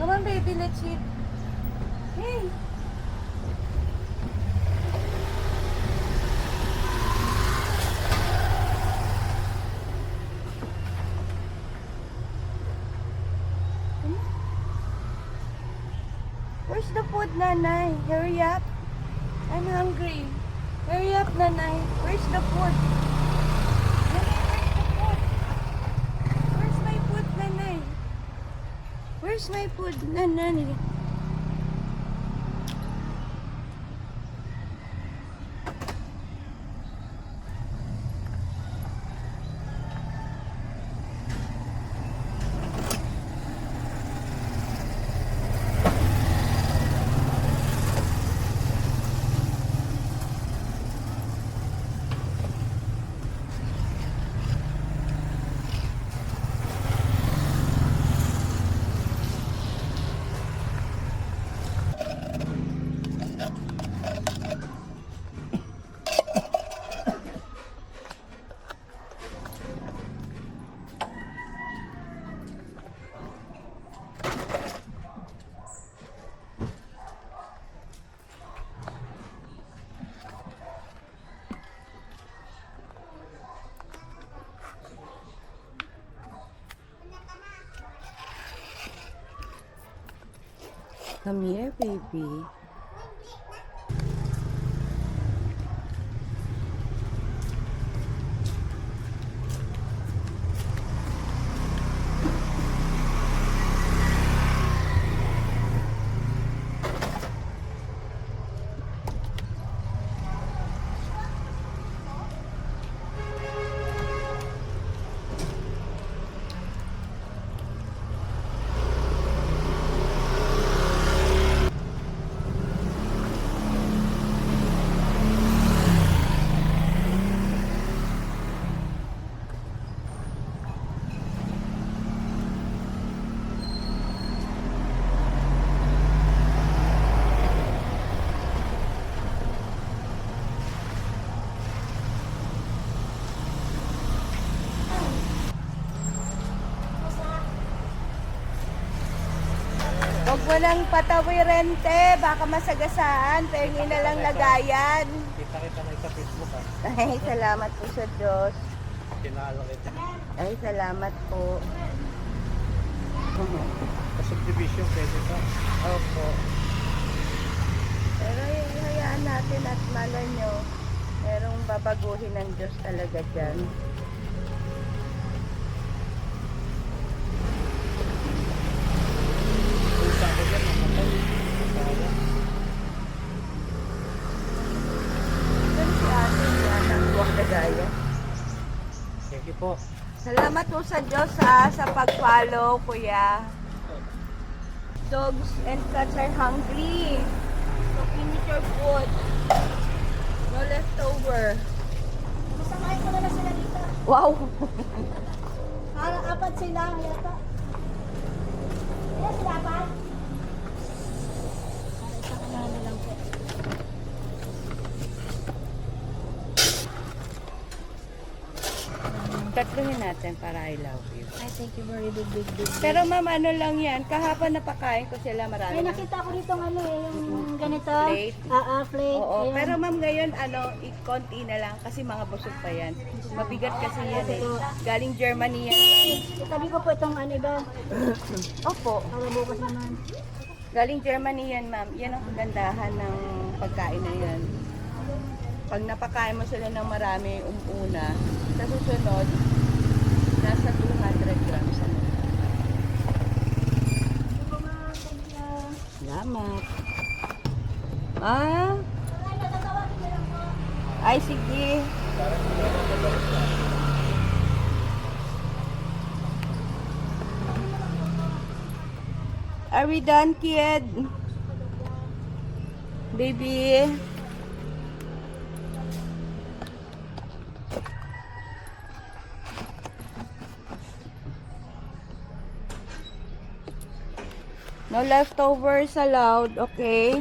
Come on, baby, let's eat. Hey. Where's the food, Nanay? Hurry up. I'm hungry. Hurry up, Nanay. Where's the food? Nanay, where's the food? Where's my food, Nanay? Where's my food, Nanay? Come here, baby. Huwag mo lang patawirin, te. Baka masagasaan. Pengin na lang lagayan. Kita na sa Facebook ha. Ay, salamat po sa Diyos. Kinala kita. Ay, salamat po. Sa subdivision pwede ka. Opo. Pero hayaan natin at malay nyo, merong babaguhin ng Diyos talaga dyan. Punta ko dyan, mamatay. Masaya. Yan si ate, yan ang buwang kagaya. Thank you po. Salamat po sa Diyos sa pag-follow, kuya. Dogs and cats are hungry. So finish your food. No leftover. Masamahin ko na lang sila dito. Wow! Apat sila yata. Ayan sila apat. Para isang na lang po. Tatluhin natin para I love you. I thank you very big. Pero ma'am, ano lang yan, kahapon napakain ko sila marami. Ay, nakita ko dito ano yung ganito. Plate. Plate. Oo, Ayun. pero ma'am ngayon, konti na lang kasi mga busog pa yan. Mabigat kasi yan eh. Galing Germany yan. Itabi ko po itong ano iba. Opo, Para bukas naman. galing Germany yan ma'am. Yan ang kagandahan ng pagkain na yan. Pag napakain mo sila ng marami una, sa susunod, nasa 200 grams. Salamat. Ah? Ay, sige. Are we done, kid? Baby? No leftovers allowed, okay?